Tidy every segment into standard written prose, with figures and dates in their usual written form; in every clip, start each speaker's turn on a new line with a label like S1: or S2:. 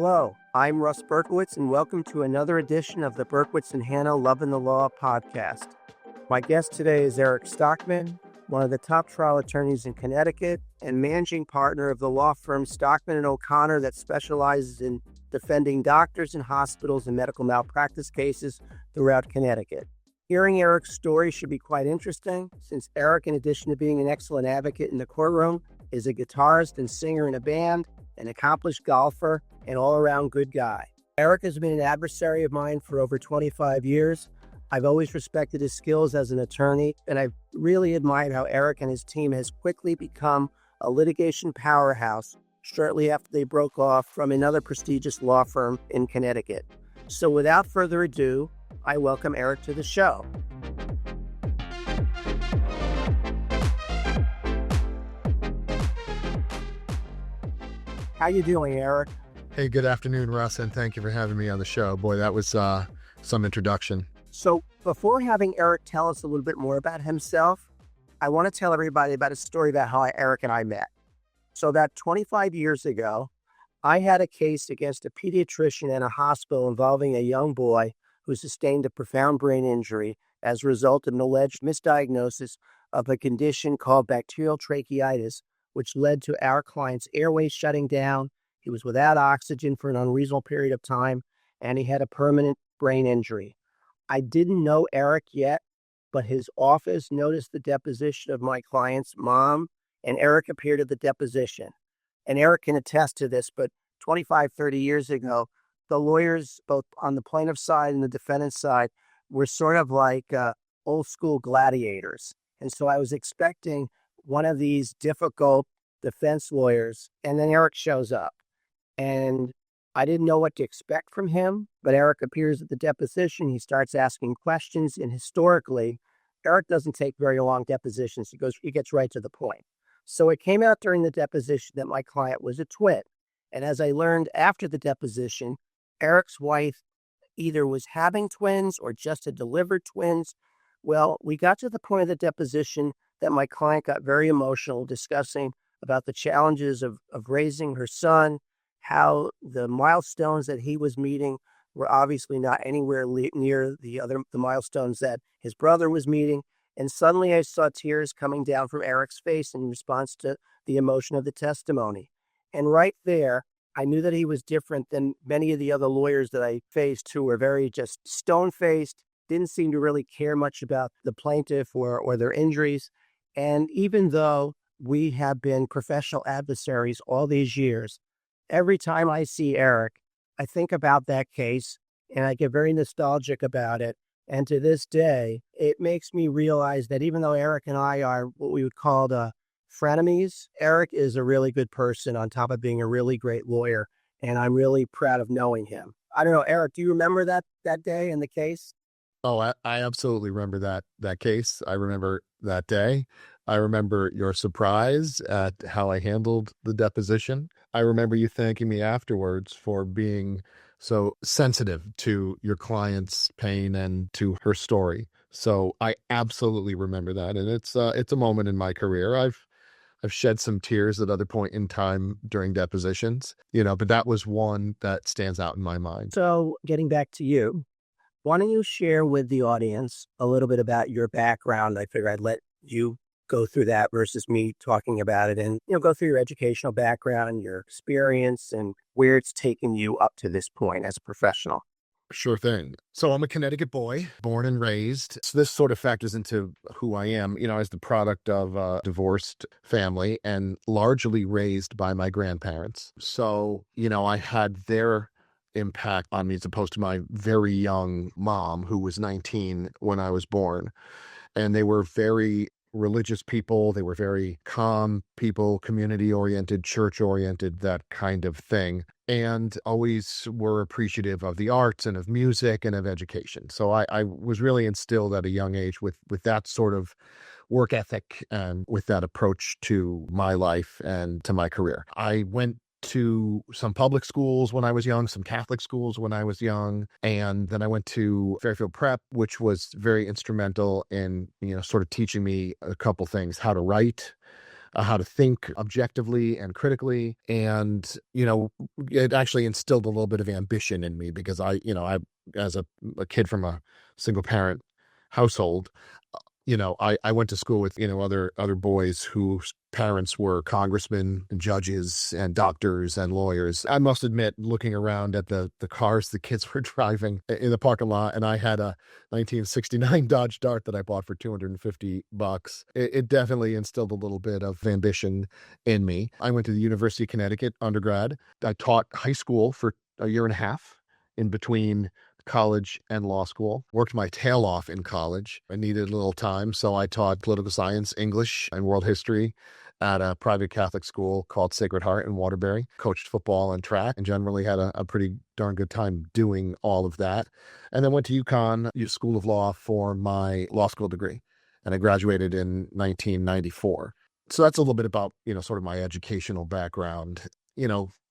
S1: Hello, I'm Russ Berkowitz, and welcome to another edition of the Berkowitz Hanna Love and the Law podcast. My guest today is Eric Stockman, one of the top trial attorneys in Connecticut and managing partner of the law firm Stockman and O'Connor that specializes in defending doctors and hospitals in medical malpractice cases throughout Connecticut. Hearing Eric's story should be quite interesting, since Eric, in addition to being an excellent advocate in the courtroom, is a guitarist and singer in a band, an accomplished golfer, and all-around good guy. Eric has been an adversary of mine for over 25 years. I've always respected his skills as an attorney, and I've really admired how Eric and his team has quickly become a litigation powerhouse shortly after they broke off from another prestigious law firm in Connecticut. So without further ado, I welcome Eric to the show. How you doing, Eric?
S2: Hey, good afternoon, Russ, and thank you for having me on the show. Boy, that was some introduction.
S1: So before having Eric tell us a little bit more about himself, I want to tell everybody about a story about how Eric and I met. So about 25 years ago, I had a case against a pediatrician in a hospital involving a young boy who sustained a profound brain injury as a result of an alleged misdiagnosis of a condition called bacterial tracheitis, which led to our client's airways shutting down. He was without oxygen for an unreasonable period of time, and he had a permanent brain injury. I didn't know Eric yet, but his office noticed the deposition of my client's mom, and Eric appeared at the deposition. And Eric can attest to this, but 25, 30 years ago, the lawyers, both on the plaintiff's side and the defendant's side, were sort of like old school gladiators. And so I was expecting one of these difficult defense lawyers, and then Eric shows up. And I didn't know what to expect from him, but Eric appears at the deposition. He starts asking questions, and historically, Eric doesn't take very long depositions. He gets right to the point. So it came out during the deposition that my client was a twin. And as I learned after the deposition, Eric's wife either was having twins or just had delivered twins. Well, we got to the point of the deposition that my client got very emotional discussing about the challenges of raising her son, how the milestones that he was meeting were obviously not anywhere near the milestones that his brother was meeting. And suddenly I saw tears coming down from Eric's face in response to the emotion of the testimony. And right there, I knew that he was different than many of the other lawyers that I faced who were very just stone-faced, didn't seem to really care much about the plaintiff or their injuries. And even though we have been professional adversaries all these years, every time I see Eric, I think about that case and I get very nostalgic about it. And to this day, it makes me realize that even though Eric and I are what we would call the frenemies, Eric is a really good person on top of being a really great lawyer. And I'm really proud of knowing him. I don't know, Eric, do you remember that day in the case?
S2: Oh, I absolutely remember that case. I remember that day. I remember your surprise at how I handled the deposition. I remember you thanking me afterwards for being so sensitive to your client's pain and to her story. So I absolutely remember that. And it's a moment in my career. I've shed some tears at other point in time during depositions, but that was one that stands out in my mind.
S1: So getting back to you, why don't you share with the audience a little bit about your background? I figure I'd let you go through that versus me talking about it, and go through your educational background, your experience, and where it's taken you up to this point as a professional.
S2: Sure thing. So I'm a Connecticut boy, born and raised. So this sort of factors into who I am, as the product of a divorced family and largely raised by my grandparents. So, I had their impact on me as opposed to my very young mom, who was 19 when I was born. And they were very religious people. They were very calm people, community-oriented, church-oriented, that kind of thing. And always were appreciative of the arts and of music and of education. So I was really instilled at a young age with that sort of work ethic and with that approach to my life and to my career. I went to some public schools when I was young, some Catholic schools when I was young. And then I went to Fairfield Prep, which was very instrumental in, sort of teaching me a couple things: how to write, how to think objectively and critically. And, it actually instilled a little bit of ambition in me because as a kid from a single parent household, I went to school with, other boys whose parents were congressmen and judges and doctors and lawyers. I must admit, looking around at the cars the kids were driving in the parking lot, and I had a 1969 Dodge Dart that I bought for $250. It definitely instilled a little bit of ambition in me. I went to the University of Connecticut undergrad. I taught high school for a year and a half in between college and law school. Worked my tail off in college. I needed a little time, so I taught political science, English, and world history at a private Catholic school called Sacred Heart in Waterbury. Coached football and track, and generally had a pretty darn good time doing all of that. And then went to UConn School of Law for my law school degree, and I graduated in 1994. So that's a little bit about, sort of my educational background.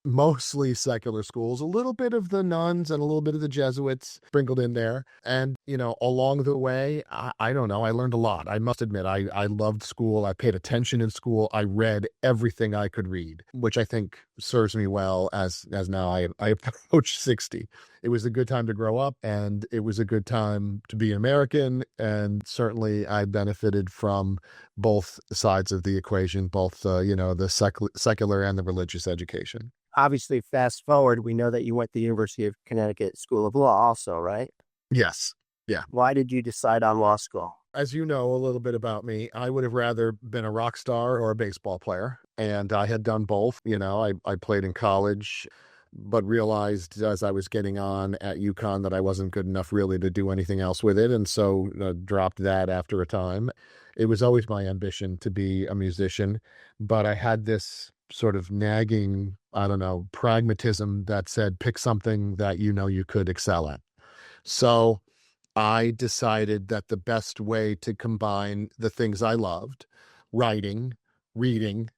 S2: Mostly secular schools, a little bit of the nuns and a little bit of the Jesuits sprinkled in there. And, along the way, I don't know, I learned a lot. I must admit, I loved school. I paid attention in school. I read everything I could read, which I think serves me well as now I approach 60. It was a good time to grow up, and it was a good time to be an American. And certainly I benefited from both sides of the equation, both, the secular and the religious education.
S1: Obviously, fast forward, we know that you went to the University of Connecticut School of Law also, right?
S2: Yes. Yeah.
S1: Why did you decide on law school?
S2: As you know a little bit about me, I would have rather been a rock star or a baseball player. And I had done both. I played in college, but realized as I was getting on at UConn that I wasn't good enough really to do anything else with it. And so dropped that after a time. It was always my ambition to be a musician, but I had this sort of nagging, pragmatism that said, pick something that you could excel at. So I decided that the best way to combine the things I loved, writing, reading,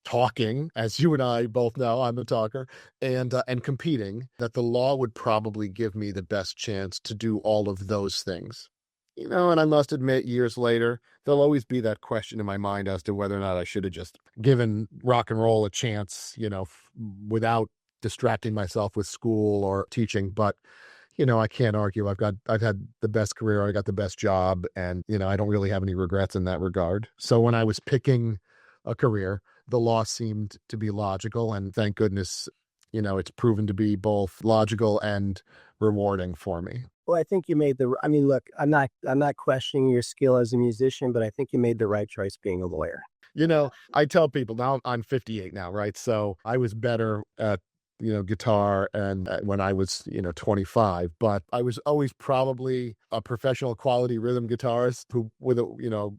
S2: talking, as you and I both know, I'm a talker, and competing, that the law would probably give me the best chance to do all of those things. And I must admit, years later, there'll always be that question in my mind as to whether or not I should have just given rock and roll a chance, without distracting myself with school or teaching. But, I can't argue. I've had the best career. I got the best job, and, I don't really have any regrets in that regard. So when I was picking a career, the law seemed to be logical, and thank goodness, it's proven to be both logical and rewarding for me.
S1: Well, I think you made look, I'm not questioning your skill as a musician, but I think you made the right choice being a lawyer.
S2: I tell people now I'm 58 now, right? So I was better at, guitar and when I was, 25, but I was always probably a professional quality rhythm guitarist who with a,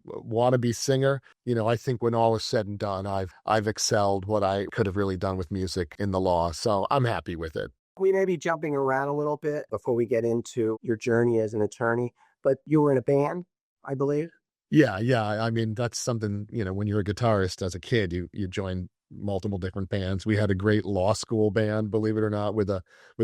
S2: wannabe singer. I think when all is said and done, I've excelled what I could have really done with music in the law. So I'm happy with it.
S1: We may be jumping around a little bit before we get into your journey as an attorney, but you were in a band, I believe.
S2: Yeah. I mean, that's something, when you're a guitarist as a kid, you join multiple different bands. We had a great law school band, believe it or not, with a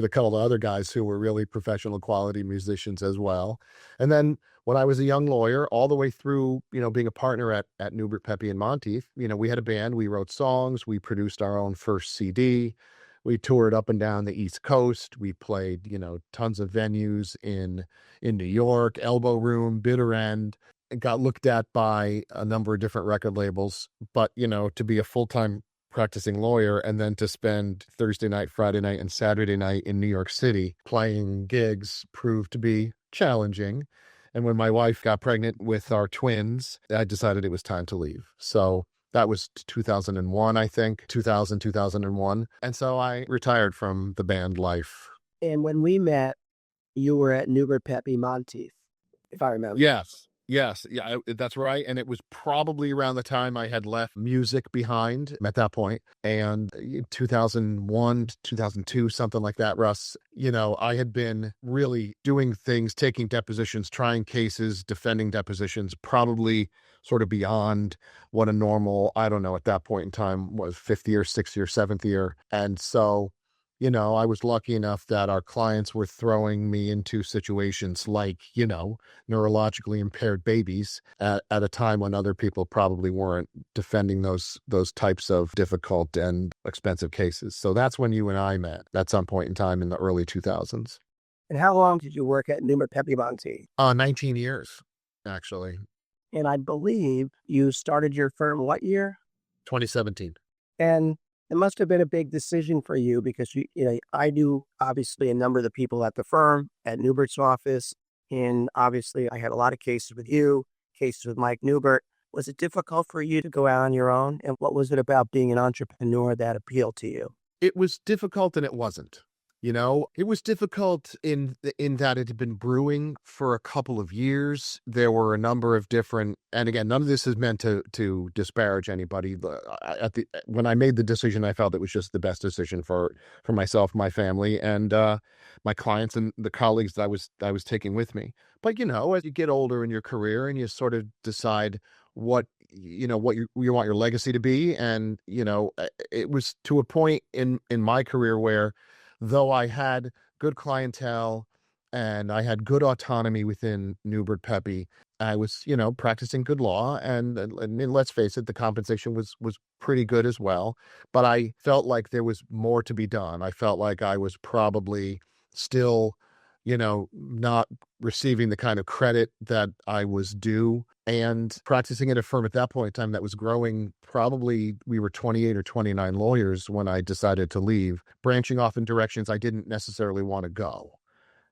S2: couple of other guys who were really professional quality musicians as well. And then when I was a young lawyer, all the way through, being a partner at Newbert, Pepe, and Monteith, we had a band. We wrote songs. We produced our own first CD. We toured up and down the East Coast. We played, tons of venues in New York, Elbow Room, Bitter End, and got looked at by a number of different record labels. But, to be a full-time practicing lawyer and then to spend Thursday night, Friday night, and Saturday night in New York City playing gigs proved to be challenging. And when my wife got pregnant with our twins, I decided it was time to leave. So that was 2001, I think, 2001. And so I retired from the band life.
S1: And when we met, you were at Newbert, Pepe, Monteith, if I remember.
S2: Yes. Yeah, that's right. And it was probably around the time I had left music behind at that point. And 2001, 2002, something like that, Russ, I had been really doing things, taking depositions, trying cases, defending depositions, probably sort of beyond what a normal, I don't know, at that point in time was fifth year, sixth year, seventh year. And so I was lucky enough that our clients were throwing me into situations like, neurologically impaired babies at a time when other people probably weren't defending those types of difficult and expensive cases. So that's when you and I met at some point in time in the early 2000s.
S1: And how long did you work at Newman Pepe Monte?
S2: 19 years, actually.
S1: And I believe you started your firm what year?
S2: 2017.
S1: And it must have been a big decision for you because I knew obviously a number of the people at the firm, at Newbert's office, and obviously I had a lot of cases with you, cases with Mike Newbert. Was it difficult for you to go out on your own? And what was it about being an entrepreneur that appealed to you?
S2: It was difficult and it wasn't. It was difficult in that it had been brewing for a couple of years. There were a number of different, and again, none of this is meant to disparage anybody. When I made the decision, I felt it was just the best decision for myself, my family, and my clients and the colleagues that I was taking with me. But as you get older in your career and you sort of decide what what you want your legacy to be, and it was to a point in my career where, though I had good clientele and I had good autonomy within Newbert Pepe, I was, practicing good law, and let's face it, the compensation was pretty good as well. But I felt like there was more to be done. I felt like I was probably still, not receiving the kind of credit that I was due. And practicing at a firm at that point in time that was growing, probably we were 28 or 29 lawyers when I decided to leave, branching off in directions I didn't necessarily want to go.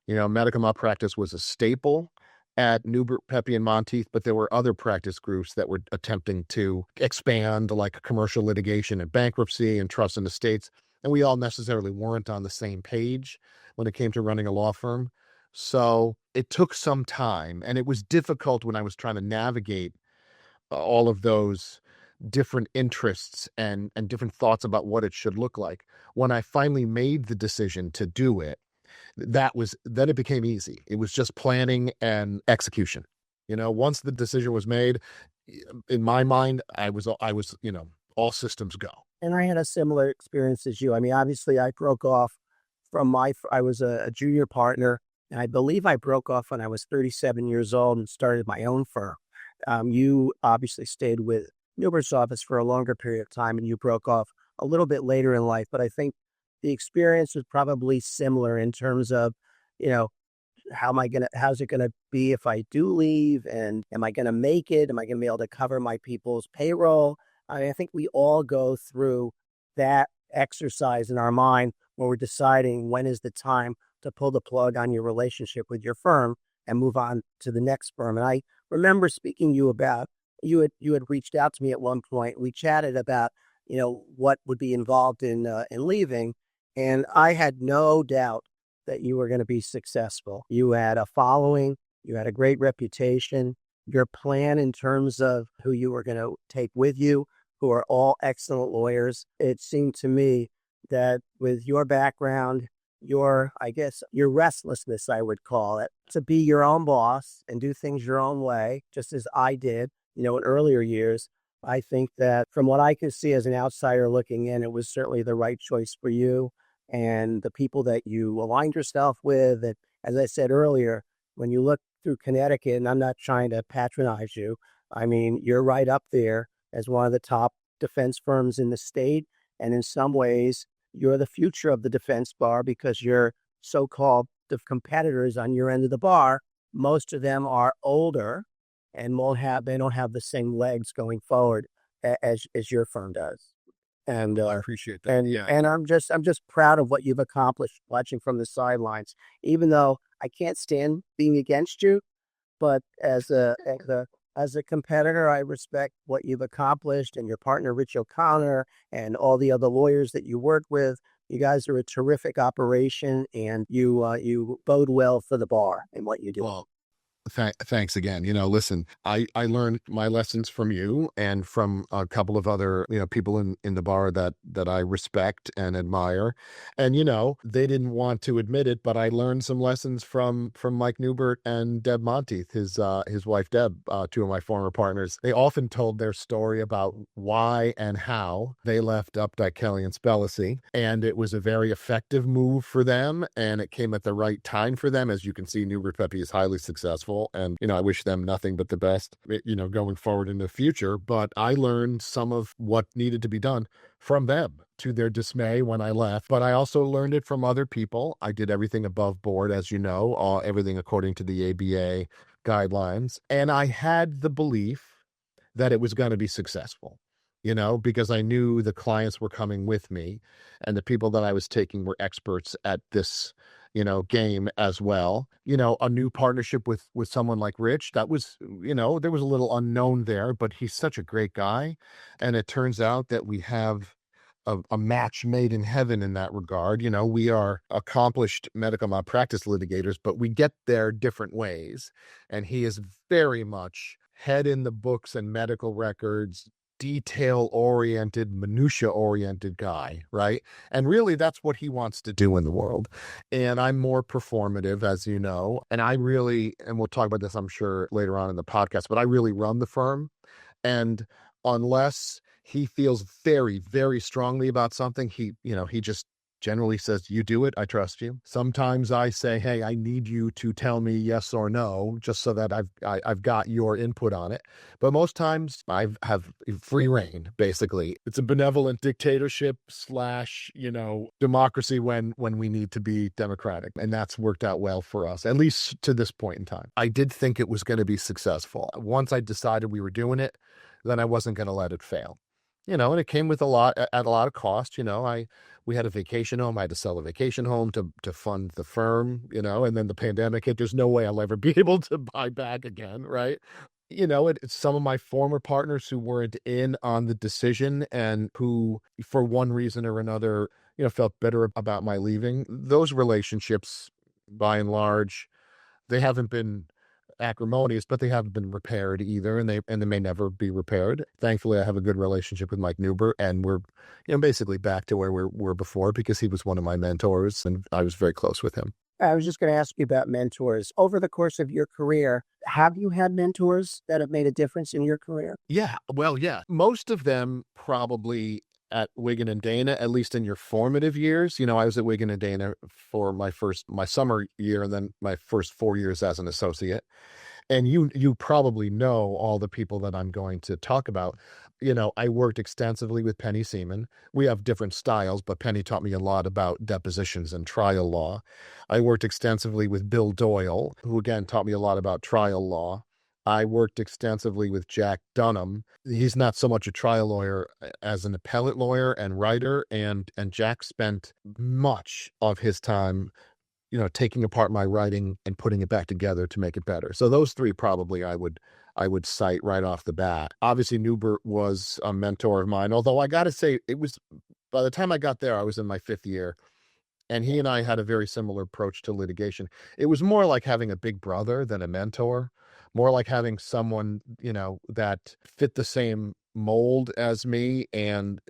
S2: Medical malpractice was a staple at Newbert, Pepe, and Monteith, but there were other practice groups that were attempting to expand, like commercial litigation and bankruptcy and trust and estates. And we all necessarily weren't on the same page when it came to running a law firm. So it took some time, and it was difficult when I was trying to navigate all of those different interests and different thoughts about what it should look like. When I finally made the decision to do it, then it became easy. It was just planning and execution. Once the decision was made, in my mind, I was, all systems go.
S1: And I had a similar experience as you. I mean, obviously I broke off I was a junior partner, and I believe I broke off when I was 37 years old and started my own firm. You obviously stayed with Newbert's office for a longer period of time, and you broke off a little bit later in life. But I think the experience was probably similar in terms of, how's it gonna be if I do leave, and am I gonna make it? Am I gonna be able to cover my people's payroll? I think we all go through that exercise in our mind when we're deciding when is the time to pull the plug on your relationship with your firm and move on to the next firm. And I remember speaking to you about, you had reached out to me at one point. We chatted about, what would be involved in leaving. And I had no doubt that you were going to be successful. You had a following, you had a great reputation. Your plan in terms of who you were going to take with you, who are all excellent lawyers. It seemed to me that with your background, your restlessness, I would call it, to be your own boss and do things your own way, just as I did, in earlier years. I think that from what I could see as an outsider looking in, it was certainly the right choice for you and the people that you aligned yourself with. And as I said earlier, when you look through Connecticut, and I'm not trying to patronize you, I mean, you're right up there as one of the top defense firms in the state. And in some ways, you're the future of the defense bar because your so-called competitors on your end of the bar, most of them are older and they don't have the same legs going forward as your firm does. And
S2: I appreciate that.
S1: And I'm just proud of what you've accomplished watching from the sidelines, even though I can't stand being against you. But as a competitor, I respect what you've accomplished, and your partner, Rich O'Connor, and all the other lawyers that you work with. You guys are a terrific operation, and you bode well for the bar and what you do.
S2: Well, Thanks again. Listen, I learned my lessons from you and from a couple of other, people in the bar that I respect and admire. And, they didn't want to admit it, but I learned some lessons from Mike Newbert and Deb Monteith, his wife, Deb, two of my former partners. They often told their story about why and how they left Updike, Kelly and Spellacy. And it was a very effective move for them. And it came at the right time for them. As you can see, Newbert Pepe is highly successful. And, I wish them nothing but the best, going forward in the future. But I learned some of what needed to be done from them, to their dismay when I left. But I also learned it from other people. I did everything above board, as you know, everything according to the ABA guidelines. And I had the belief that it was going to be successful, because I knew the clients were coming with me and the people that I was taking were experts at this, game as well. A new partnership with someone like Rich, that was, there was a little unknown there, but he's such a great guy. And it turns out that we have a match made in heaven in that regard. We are accomplished medical malpractice litigators, but we get there different ways. And he is very much head in the books and medical records, detail-oriented, minutia-oriented guy, right? And really, that's what he wants to do in the world. And I'm more performative, as you know. And I really, and we'll talk about this, I'm sure, later on in the podcast, but I really run the firm. And unless he feels very, very strongly about something, he just generally says, you do it, I trust you. Sometimes I say, hey, I need you to tell me yes or no, just so that I've got your input on it. But most times I have free reign, basically. It's a benevolent dictatorship / democracy when we need to be democratic. And that's worked out well for us, at least to this point in time. I did think it was going to be successful. Once I decided we were doing it, then I wasn't going to let it fail. And it came with at a lot of cost. We had a vacation home. I had to sell a vacation home to fund the firm, and then the pandemic hit. There's no way I'll ever be able to buy back again, right? It's some of my former partners who weren't in on the decision and who, for one reason or another, felt better about my leaving. Those relationships, by and large, they haven't been acrimonious, but they haven't been repaired either, and they may never be repaired. Thankfully, I have a good relationship with Mike Newbert, and we're basically back to where we were before, because he was one of my mentors, and I was very close with him.
S1: I was just going to ask you about mentors. Over the course of your career, have you had mentors that have made a difference in your career?
S2: Yeah, well, yeah. Most of them probably at Wigan and Dana, at least in your formative years. I was at Wigan and Dana for my summer year and then my first 4 years as an associate. And you probably know all the people that I'm going to talk about. I worked extensively with Penny Seaman. We have different styles, but Penny taught me a lot about depositions and trial law. I worked extensively with Bill Doyle, who again taught me a lot about trial law. I worked extensively with Jack Dunham. He's not so much a trial lawyer as an appellate lawyer and writer, and Jack spent much of his time taking apart my writing and putting it back together to make it better. So those three probably I would cite right off the bat. Obviously, Newbert was a mentor of mine, although I got to say, it was, by the time I got there, I was in my 5th year, and he and I had a very similar approach to litigation. It was more like having a big brother than a mentor, more like having someone, that fit the same mold as me. And,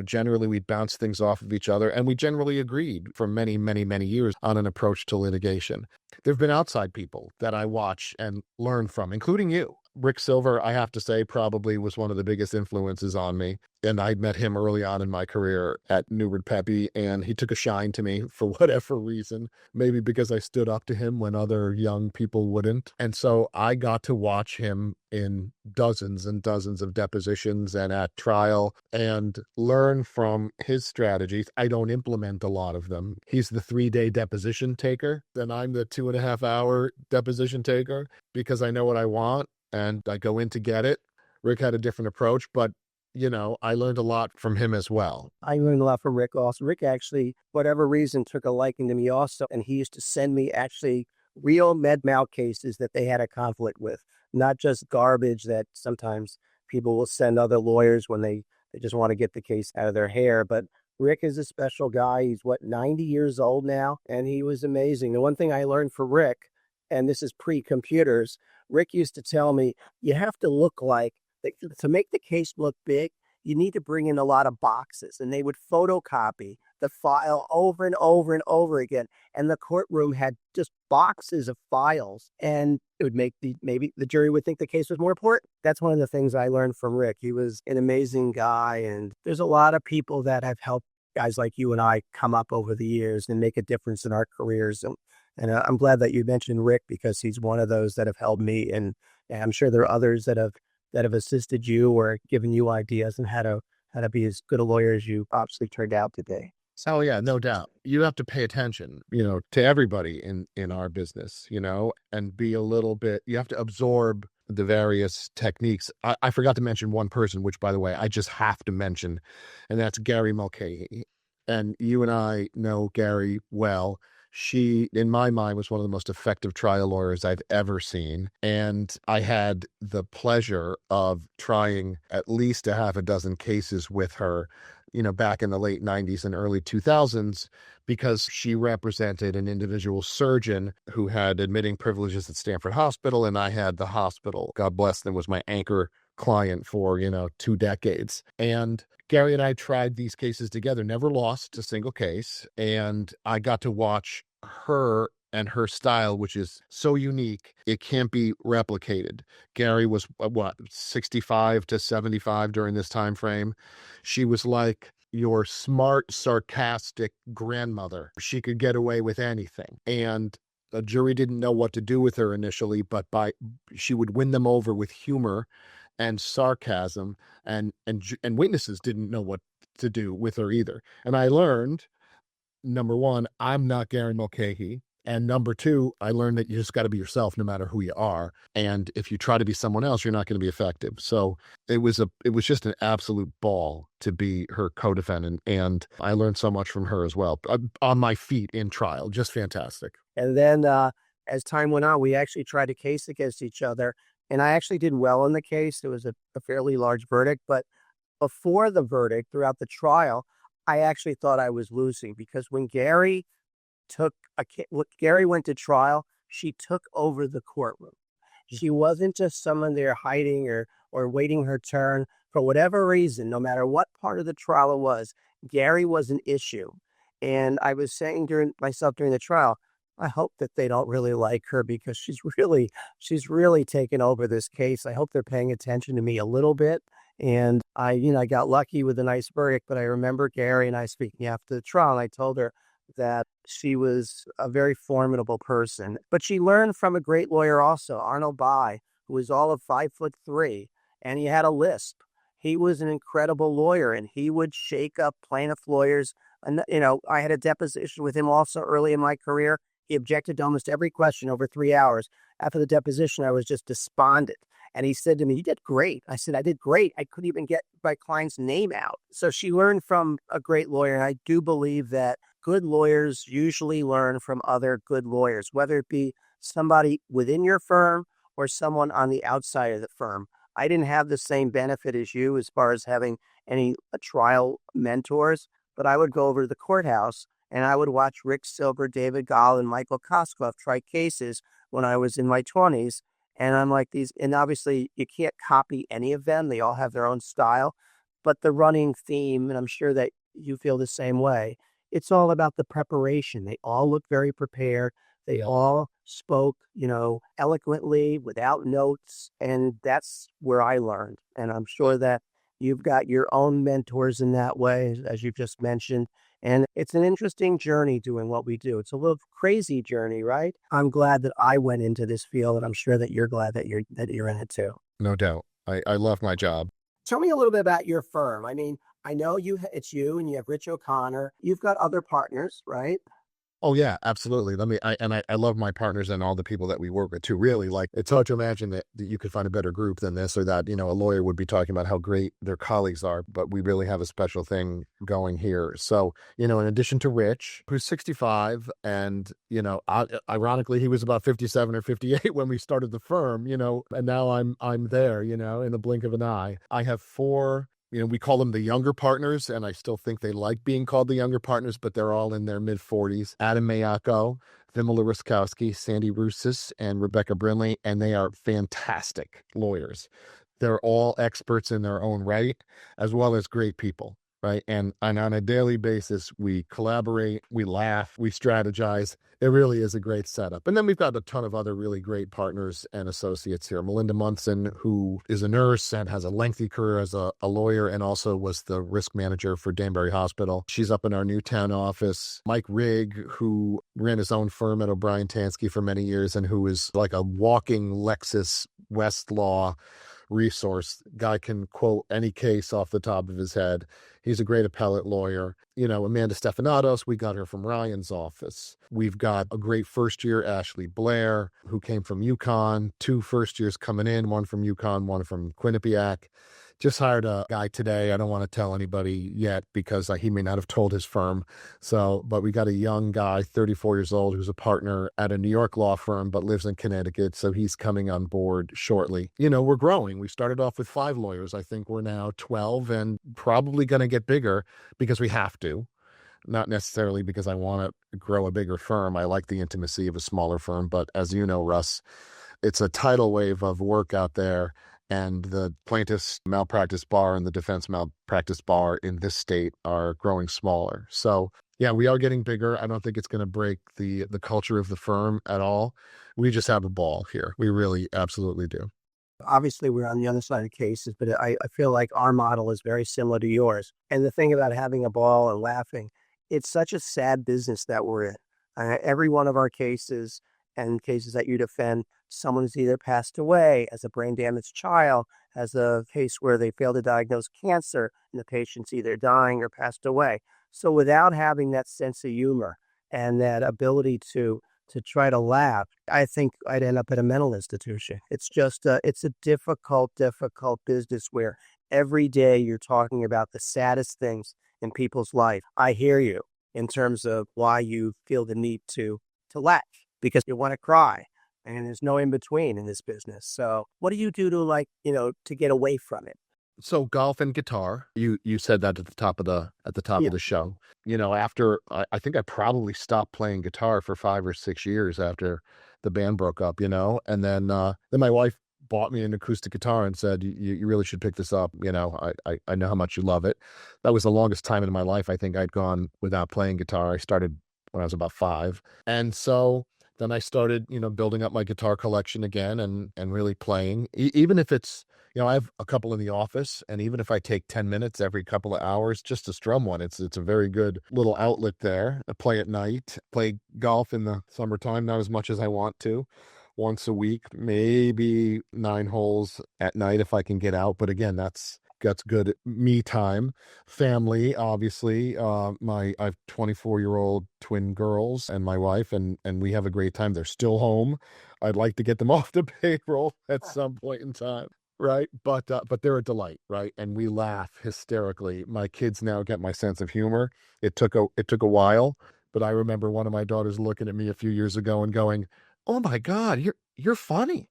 S2: generally we'd bounce things off of each other, and we generally agreed for many, many, many years on an approach to litigation. There've been outside people that I watch and learn from, including you. Rick Silver, I have to say, probably was one of the biggest influences on me. And I'd met him early on in my career at Newbert Pepe, and he took a shine to me for whatever reason, maybe because I stood up to him when other young people wouldn't. And so I got to watch him in dozens and dozens of depositions and at trial and learn from his strategies. I don't implement a lot of them. He's the 3-day deposition taker, and I'm the 2.5-hour deposition taker, because I know what I want and I go in to get it. Rick had a different approach, but I learned a lot from him as well.
S1: I learned a lot from Rick also. Rick actually, whatever reason, took a liking to me also, and he used to send me actually real med mal cases that they had a conflict with, not just garbage that sometimes people will send other lawyers when they just want to get the case out of their hair. But Rick is a special guy. He's 90 years old now, and he was amazing. The one thing I learned from Rick and this is pre-computers, Rick used to tell me, you have to look like, to make the case look big, you need to bring in a lot of boxes. And they would photocopy the file over and over and over again. And the courtroom had just boxes of files. And it would make maybe the jury would think the case was more important. That's one of the things I learned from Rick. He was an amazing guy. And there's a lot of people that have helped guys like you and I come up over the years and make a difference in our careers. And I'm glad that you mentioned Rick, because he's one of those that have helped me. And I'm sure there are others that have assisted you or given you ideas on how to be as good a lawyer as you obviously turned out to be.
S2: Oh yeah, no doubt. You have to pay attention, to everybody in our business, and be a little bit, you have to absorb the various techniques. I forgot to mention one person, which by the way, I just have to mention, and that's Gary Mulcahy. And you and I know Gary well. She, in my mind, was one of the most effective trial lawyers I've ever seen. And I had the pleasure of trying at least a half a dozen cases with her, back in the late 90s and early 2000s, because she represented an individual surgeon who had admitting privileges at Stanford Hospital, and I had the hospital. God bless them, was my anchor client for, 2 decades. And Gary and I tried these cases together, never lost a single case. And I got to watch her and her style, which is so unique, it can't be replicated. Gary was, 65 to 75 during this time frame. She was like your smart, sarcastic grandmother. She could get away with anything. And the jury didn't know what to do with her initially, but she would win them over with humor and sarcasm, and witnesses didn't know what to do with her either. And I learned, number one, I'm not Gary Mulcahy. And number two, I learned that you just got to be yourself no matter who you are. And if you try to be someone else, you're not going to be effective. So it was just an absolute ball to be her co-defendant. And I learned so much from her as well, on my feet in trial. Just fantastic.
S1: And then as time went on, we actually tried a case against each other. And I actually did well in the case. It was a fairly large verdict. But before the verdict, throughout the trial, I actually thought I was losing, because when Gary went to trial, she took over the courtroom. She wasn't just someone there hiding or waiting her turn. For whatever reason, no matter what part of the trial it was, Gary was an issue. And I was saying during the trial, I hope that they don't really like her, because she's really taken over this case. I hope they're paying attention to me a little bit. And I got lucky with a nice verdict, but I remember Gary and I speaking after the trial, and I told her that she was a very formidable person. But she learned from a great lawyer also, Arnold Bai, who was all of 5'3", and he had a lisp. He was an incredible lawyer, and he would shake up plaintiff lawyers. And, I had a deposition with him also early in my career. He objected to almost every question over 3 hours. After the deposition, I was just despondent. And he said to me, "You did great." I said, "I did great. I couldn't even get my client's name out." So she learned from a great lawyer. And I do believe that good lawyers usually learn from other good lawyers, whether it be somebody within your firm or someone on the outside of the firm. I didn't have the same benefit as you as far as having any trial mentors, but I would go over to the courthouse and I would watch Rick Silver, David Gall, and Michael Koskoff try cases when I was in my 20s. And I'm like, and obviously you can't copy any of them. They all have their own style. But the running theme, and I'm sure that you feel the same way, it's all about the preparation. They all look very prepared. They all spoke, eloquently without notes. And that's where I learned. And I'm sure that you've got your own mentors in that way, as you've just mentioned. And it's an interesting journey doing what we do. It's a little crazy journey, right? I'm glad that I went into this field, and I'm sure that you're glad that you're in it too.
S2: No doubt. I love my job.
S1: Tell me a little bit about your firm. I mean, I know it's you and you have Rich O'Connor. You've got other partners, right?
S2: Oh yeah, absolutely. I love my partners and all the people that we work with too. Really, like, it's hard to imagine that you could find a better group than this, or that, a lawyer would be talking about how great their colleagues are, but we really have a special thing going here. So, in addition to Rich, who's 65, and, ironically, he was about 57 or 58 when we started the firm, and now I'm there, in the blink of an eye. I have 4 We call them the younger partners, and I still think they like being called the younger partners, but they're all in their mid-40s. Adam Mayako, Vimala Ruskowski, Sandy Russis, and Rebecca Brinley, and they are fantastic lawyers. They're all experts in their own right, as well as great people, right? And on a daily basis, we collaborate, we laugh, we strategize. It really is a great setup. And then we've got a ton of other really great partners and associates here. Melinda Munson, who is a nurse and has a lengthy career as a lawyer and also was the risk manager for Danbury Hospital. She's up in our Newtown office. Mike Rigg, who ran his own firm at O'Brien Tansky for many years and who is like a walking Lexus Westlaw resource. Guy can quote any case off the top of his head. He's a great appellate lawyer. Amanda Stephanatos, we got her from Ryan's office. We've got a great first year, Ashley Blair, who came from UConn, 2 first years coming in, one from UConn, one from Quinnipiac. Just hired a guy today. I don't want to tell anybody yet because he may not have told his firm. But we got a young guy, 34 years old, who's a partner at a New York law firm, but lives in Connecticut. So he's coming on board shortly. We're growing. We started off with 5 lawyers. I think we're now 12 and probably going to get bigger because we have to. Not necessarily because I want to grow a bigger firm. I like the intimacy of a smaller firm. But as you know, Russ, it's a tidal wave of work out there. And the plaintiff's malpractice bar and the defense malpractice bar in this state are growing smaller. So, yeah, we are getting bigger. I don't think it's going to break the culture of the firm at all. We just have a ball here. We really absolutely do.
S1: Obviously, we're on the other side of cases, but I feel like our model is very similar to yours. And the thing about having a ball and laughing, it's such a sad business that we're in. Every one of our cases and cases that you defend, someone has either passed away as a brain damaged child, as a case where they failed to diagnose cancer and the patient's either dying or passed away. So without having that sense of humor and that ability to try to laugh, I think I'd end up at a mental institution. It's just it's a difficult business where every day you're talking about the saddest things in people's life. I hear you in terms of why you feel the need to laugh, because you want to cry, and there's no in between in this business. So what do you do to get away from it?
S2: So golf and guitar, you said that at the top of the show. After I think I probably stopped playing guitar for 5 or 6 years after the band broke up, and then my wife bought me an acoustic guitar and said, you really should pick this up. I know how much you love it. That was the longest time in my life I think I'd gone without playing guitar. I started when I was about 5. And so then I started, building up my guitar collection again and really playing, even if it's, I have a couple in the office, and even if I take 10 minutes every couple of hours just to strum one, it's a very good little outlet there. I play at night, play golf in the summertime, not as much as I want to. Once a week, maybe 9 holes at night if I can get out. But again, that's good me time. Family, obviously. I have 24-year-old twin girls and my wife, and we have a great time. They're still home. I'd like to get them off the payroll at some point in time. Right. But they're a delight. Right. And we laugh hysterically. My kids now get my sense of humor. It took a while, but I remember one of my daughters looking at me a few years ago and going, "Oh my God, you're funny."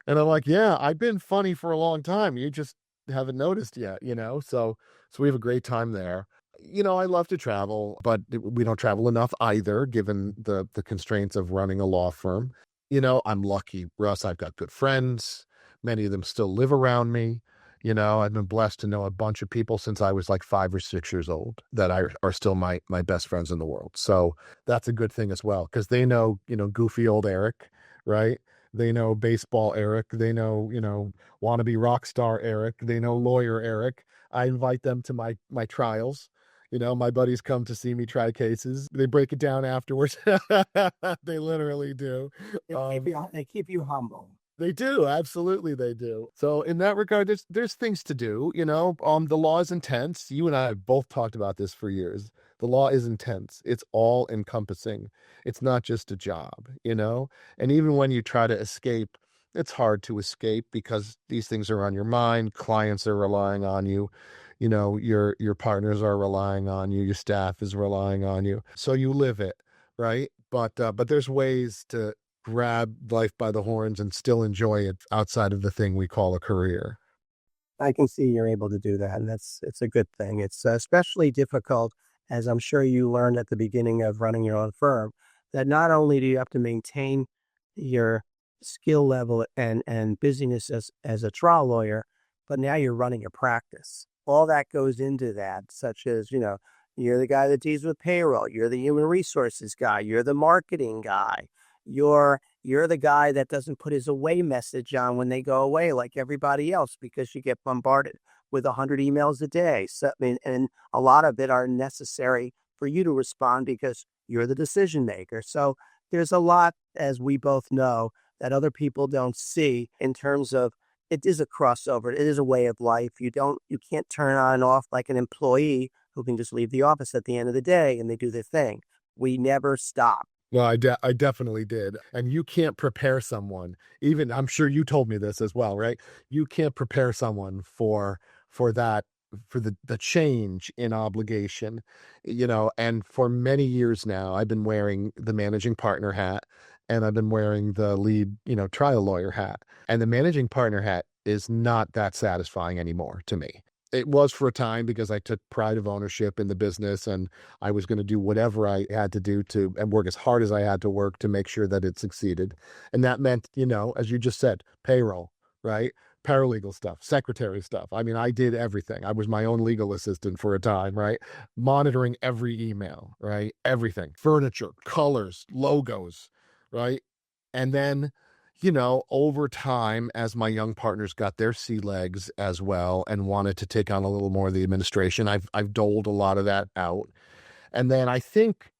S2: And I'm like, "Yeah, I've been funny for a long time. You just haven't noticed yet, So we have a great time there. I love to travel, but we don't travel enough either, given the constraints of running a law firm. I'm lucky, Russ. I've got good friends. Many of them still live around me. I've been blessed to know a bunch of people since I was like 5 or 6 years old that are still my best friends in the world. So that's a good thing as well, because they know, goofy old Eric, right? They know baseball Eric. They know, wannabe rock star Eric. They know lawyer Eric. I invite them to my trials. My buddies come to see me try cases. They break it down afterwards. They literally do.
S1: They keep you humble.
S2: They do. Absolutely, they do. So in that regard, there's things to do. The law is intense. You and I have both talked about this for years. The law is intense. It's all encompassing. It's not just a job, And even when you try to escape, it's hard to escape because these things are on your mind. Clients are relying on you. Your partners are relying on you. Your staff is relying on you. So you live it, right? But there's ways to grab life by the horns and still enjoy it outside of the thing we call a career.
S1: I can see you're able to do that, and it's a good thing. It's especially difficult, as I'm sure you learned at the beginning of running your own firm, that not only do you have to maintain your skill level and busyness as a trial lawyer, but now you're running a practice. All that goes into that, such as, you're the guy that deals with payroll, you're the human resources guy, you're the marketing guy, you're the guy that doesn't put his away message on when they go away like everybody else because you get bombarded with 100 emails a day. So, I mean, and a lot of it are necessary for you to respond because you're the decision maker. So there's a lot, as we both know, that other people don't see in terms of it is a crossover. It is a way of life. You can't turn on and off like an employee who can just leave the office at the end of the day and they do their thing. We never stop.
S2: Well, I definitely did. And you can't prepare someone, even I'm sure you told me this as well, right? You can't prepare someone for that, for the change in obligation, and for many years now, I've been wearing the managing partner hat and I've been wearing the lead, trial lawyer hat. And the managing partner hat is not that satisfying anymore to me. It was for a time because I took pride of ownership in the business and I was going to do whatever I had to do to and work as hard as I had to work to make sure that it succeeded. And that meant, as you just said, payroll, right? Paralegal stuff, secretary stuff. I mean, I did everything. I was my own legal assistant for a time, right? Monitoring every email, right? Everything, furniture, colors, logos, right? And then over time, as my young partners got their sea legs as well and wanted to take on a little more of the administration, I've doled a lot of that out. And then I think,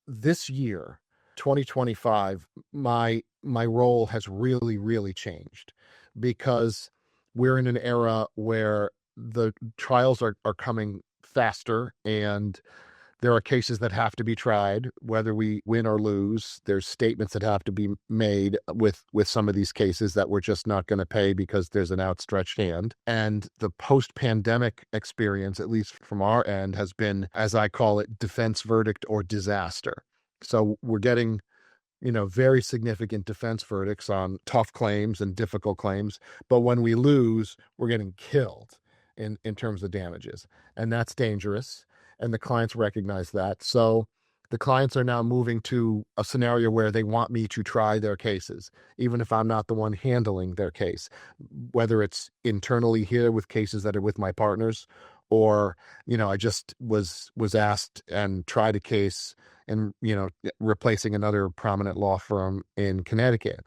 S2: this year, 2025, my role has really, really changed because we're in an era where the trials are coming faster and there are cases that have to be tried, whether we win or lose. There's statements that have to be made with some of these cases that we're just not going to pay because there's an outstretched hand. And the post-pandemic experience, at least from our end, has been, as I call it, defense verdict or disaster. So we're getting, very significant defense verdicts on tough claims and difficult claims. But when we lose, we're getting killed in terms of damages. And that's dangerous. And the clients recognize that. So the clients are now moving to a scenario where they want me to try their cases, even if I'm not the one handling their case, whether it's internally here with cases that are with my partners, or, I just was asked and tried a case and, replacing another prominent law firm in Connecticut,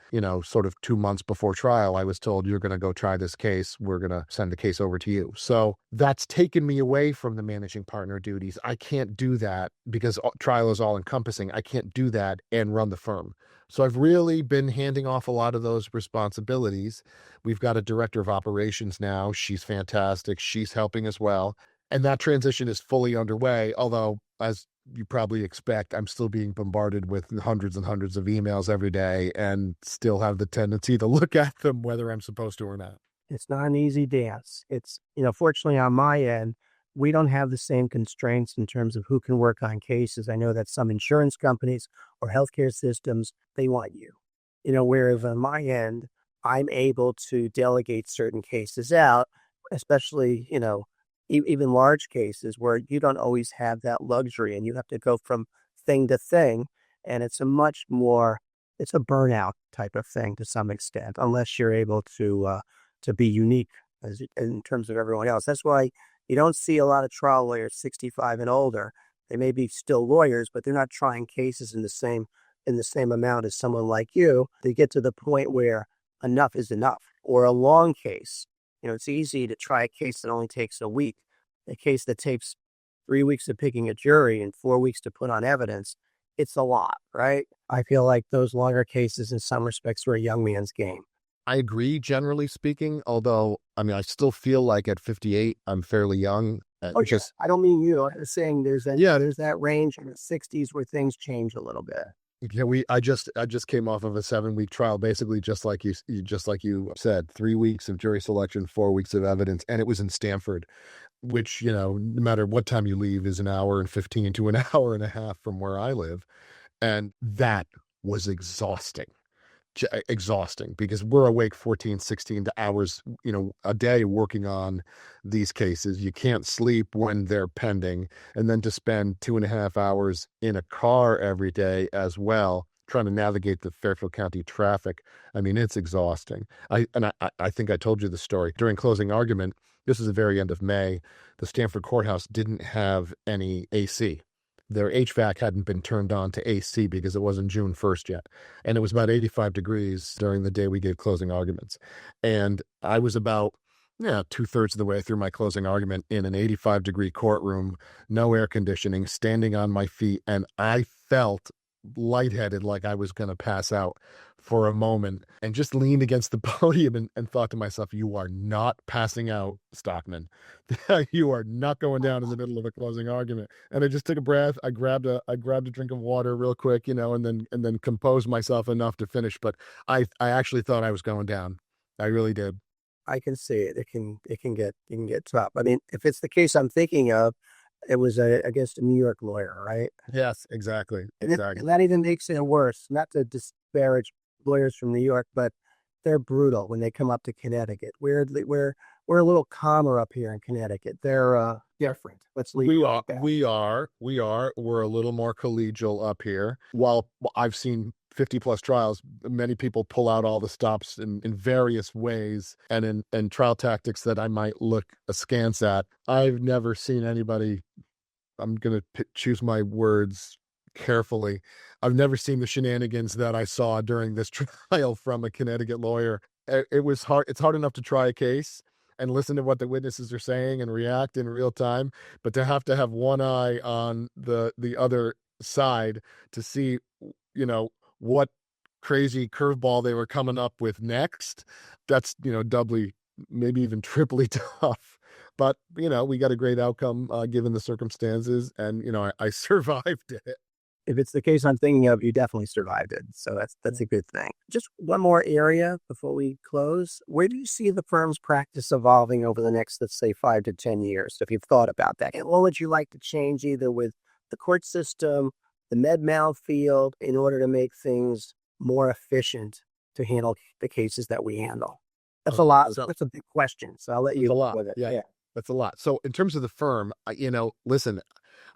S2: sort of 2 months before trial, I was told, you're going to go try this case. We're going to send the case over to you. So that's taken me away from the managing partner duties. I can't do that because trial is all encompassing. I can't do that and run the firm. So I've really been handing off a lot of those responsibilities. We've got a director of operations now. She's fantastic. She's helping as well. And that transition is fully underway, although, as you probably expect, I'm still being bombarded with hundreds and hundreds of emails every day and still have the tendency to look at them whether I'm supposed to or not.
S1: It's not an easy dance. It's, fortunately on my end, we don't have the same constraints in terms of who can work on cases. I know that some insurance companies or healthcare systems, they want you. Whereas on my end, I'm able to delegate certain cases out, especially, even large cases where you don't always have that luxury and you have to go from thing to thing. And it's it's a burnout type of thing to some extent, unless you're able to be unique in terms of everyone else. That's why you don't see a lot of trial lawyers 65 and older. They may be still lawyers, but they're not trying cases in the same amount as someone like you. They get to the point where enough is enough. Or a long case. It's easy to try a case that only takes a week. A case that takes 3 weeks of picking a jury and 4 weeks to put on evidence. It's a lot, right? I feel like those longer cases in some respects are a young man's game.
S2: I agree, generally speaking, although, I mean, I still feel like at 58, I'm fairly young.
S1: Oh, just I don't mean you. I'm saying there's that range in the 60s where things change a little bit.
S2: Yeah, I just came off of a 7-week trial, basically just like you said, 3 weeks of jury selection, 4 weeks of evidence, and it was in Stamford, which, no matter what time you leave, is an hour and 15 to an hour and a half from where I live. And that was exhausting. exhausting because we're awake 14, 16 hours, a day working on these cases. You can't sleep when they're pending. And then to spend 2.5 hours in a car every day as well, trying to navigate the Fairfield County traffic. I mean, it's exhausting. I think I told you the story during closing argument. This is the very end of May. The Stanford courthouse didn't have any AC. Their HVAC hadn't been turned on to AC because it wasn't June 1st yet. And it was about 85 degrees during the day we gave closing arguments. And I was about, 2/3 of the way through my closing argument in an 85-degree courtroom, no air conditioning, standing on my feet. And I felt lightheaded, like I was going to pass out for a moment, and just leaned against the podium and thought to myself, you are not passing out, Stockman. You are not going down in the middle of a closing argument. And I just took a breath. I grabbed a drink of water real quick, and then composed myself enough to finish. But I actually thought I was going down. I really did.
S1: I can see it. It can get tough. I mean, if it's the case I'm thinking of, it was against a New York lawyer, right?
S2: Yes, exactly.
S1: And that even makes it worse. Not to disparage lawyers from New York, but they're brutal when they come up to Connecticut. Weirdly, we're a little calmer up here in Connecticut. They're different. Let's leave.
S2: We are. We're a little more collegial up here. While I've seen 50 plus trials, many people pull out all the stops in various ways and in trial tactics that I might look askance at. I've never seen anybody, I'm going to choose my words carefully. I've never seen the shenanigans that I saw during this trial from a Connecticut lawyer. It was hard. It's hard enough to try a case and listen to what the witnesses are saying and react in real time, but to have one eye on the other side to see, what crazy curveball they were coming up with next, that's, doubly, maybe even triply tough. But, we got a great outcome given the circumstances, and, I survived it.
S1: If it's the case I'm thinking of, you definitely survived it. So that's a good thing. Just one more area before we close. Where do you see the firm's practice evolving over the next, let's say, 5 to 10 years? If you've thought about that, and what would you like to change either with the court system, the med mal field, in order to make things more efficient to handle the cases that we handle? That's a lot. That's a big question. So I'll let you with it.
S2: Yeah. That's a lot. So in terms of the firm, listen,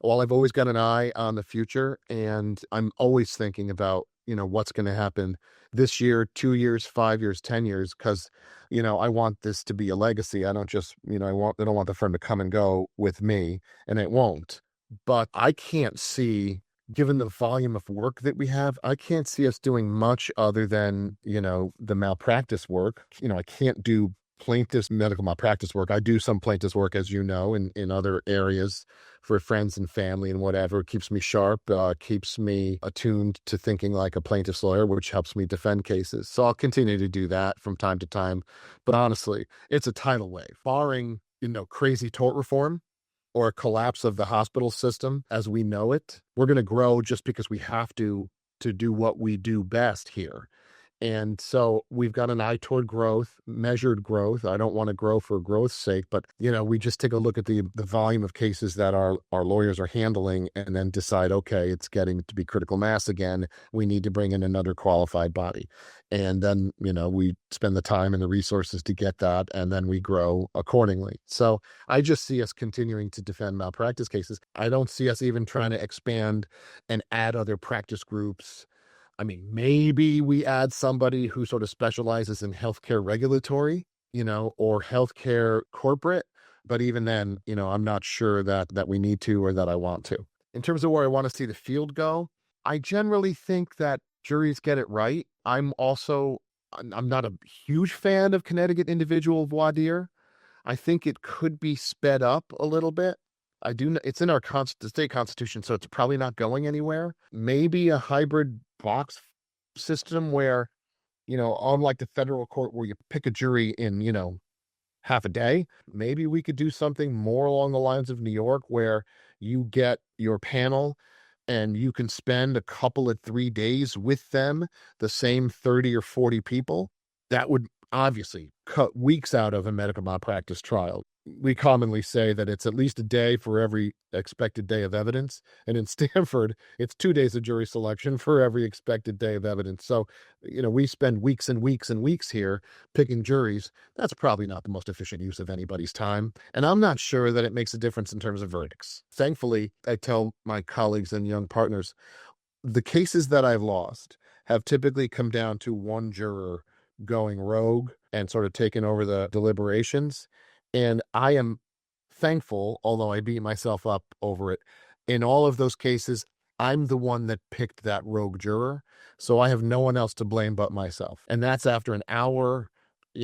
S2: while I've always got an eye on the future, and I'm always thinking about, what's going to happen this year, 2 years, 5 years, 10 years, because, I want this to be a legacy. I don't just, I don't want the firm to come and go with me, and it won't. But I can't see, given the volume of work that we have, I can't see us doing much other than, the malpractice work. I can't do plaintiff's medical malpractice work. I do some plaintiff's work, as you know, in other areas for friends and family and whatever. It keeps me sharp, keeps me attuned to thinking like a plaintiff's lawyer, which helps me defend cases. So I'll continue to do that from time to time. But honestly, it's a tidal wave. Barring, crazy tort reform or a collapse of the hospital system as we know it, we're going to grow just because we have to do what we do best here. And so we've got an eye toward growth, measured growth. I don't want to grow for growth's sake, but, we just take a look at the volume of cases that our lawyers are handling and then decide, okay, it's getting to be critical mass again. We need to bring in another qualified body. And then, we spend the time and the resources to get that, and then we grow accordingly. So I just see us continuing to defend malpractice cases. I don't see us even trying to expand and add other practice groups. I mean, maybe we add somebody who sort of specializes in healthcare regulatory, or healthcare corporate. But even then, I'm not sure that we need to or that I want to. In terms of where I want to see the field go, I generally think that juries get it right. I'm not a huge fan of Connecticut individual voir dire. I think it could be sped up a little bit. It's in our the state constitution, so it's probably not going anywhere. Maybe a hybrid box system where, unlike the federal court where you pick a jury in, half a day, maybe we could do something more along the lines of New York where you get your panel and you can spend a couple of 3 days with them, the same 30 or 40 people. That would obviously cut weeks out of a medical malpractice trial. we commonly say that it's at least a day for every expected day of evidence. And in Stanford, it's 2 days of jury selection for every expected day of evidence. So, we spend weeks and weeks and weeks here picking juries. That's probably not the most efficient use of anybody's time. And I'm not sure that it makes a difference in terms of verdicts. Thankfully, I tell my colleagues and young partners, the cases that I've lost have typically come down to one juror going rogue and sort of taking over the deliberations. And I am thankful, although I beat myself up over it. In all of those cases, I'm the one that picked that rogue juror. So I have no one else to blame but myself. And that's after an hour,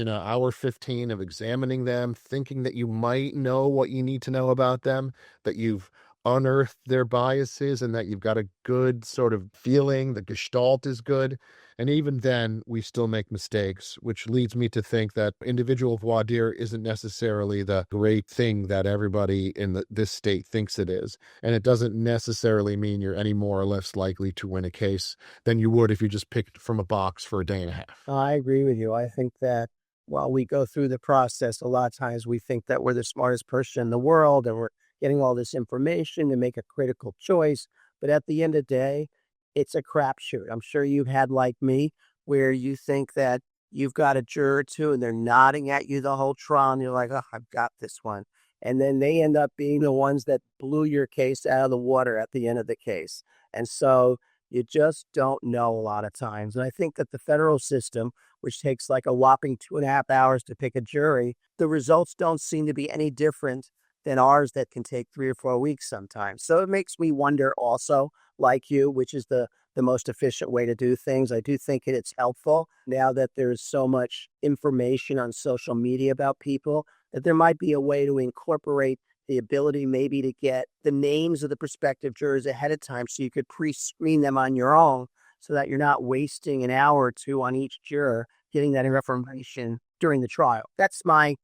S2: hour 15 of examining them, thinking that you might know what you need to know about them, that you've unearthed their biases and that you've got a good sort of feeling, the gestalt is good. And even then, we still make mistakes, which leads me to think that individual voir dire isn't necessarily the great thing that everybody in this state thinks it is. And it doesn't necessarily mean you're any more or less likely to win a case than you would if you just picked from a box for a day and a half.
S1: I agree with you. I think that while we go through the process, a lot of times we think that we're the smartest person in the world and we're getting all this information to make a critical choice. But at the end of the day, it's a crapshoot. I'm sure you've had, like me, where you think that you've got a juror or two and they're nodding at you the whole trial and you're like, oh, I've got this one. And then they end up being the ones that blew your case out of the water at the end of the case. And so you just don't know a lot of times. And I think that the federal system, which takes like a whopping 2.5 hours to pick a jury, the results don't seem to be any different than ours that can take 3 or 4 weeks sometimes. So it makes me wonder also, like you, which is the most efficient way to do things. I do think it's helpful now that there's so much information on social media about people, that there might be a way to incorporate the ability maybe to get the names of the prospective jurors ahead of time so you could pre-screen them on your own so that you're not wasting an hour or two on each juror getting that information during the trial. That's my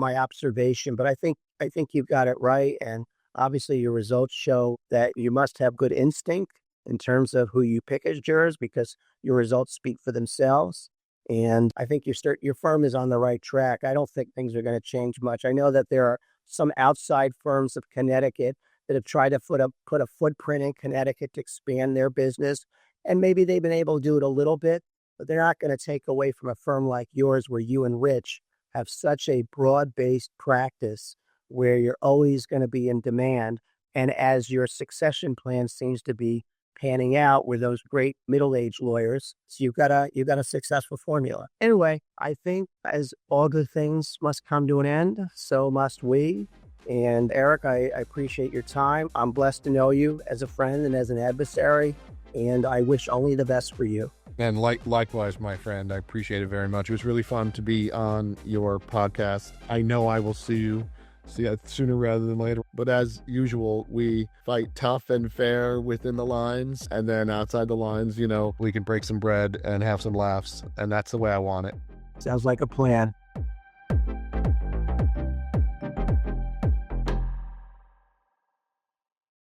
S1: observation, but I think you've got it right. And obviously your results show that you must have good instinct in terms of who you pick as jurors because your results speak for themselves. And I think your firm is on the right track. I don't think things are going to change much. I know that there are some outside firms of Connecticut that have tried to put a footprint in Connecticut to expand their business. And maybe they've been able to do it a little bit, but they're not going to take away from a firm like yours where you and Rich have such a broad-based practice where you're always going to be in demand. And as your succession plan seems to be panning out with those great middle-aged lawyers, so you've got a successful formula. Anyway, I think as all good things must come to an end, so must we. And Eric, I appreciate your time. I'm blessed to know you as a friend and as an adversary, and I wish only the best for you.
S2: And likewise, my friend, I appreciate it very much. It was really fun to be on your podcast. I know I will see you sooner rather than later. But as usual, we fight tough and fair within the lines. And then outside the lines, we can break some bread and have some laughs. And that's the way I want it.
S1: Sounds like a plan.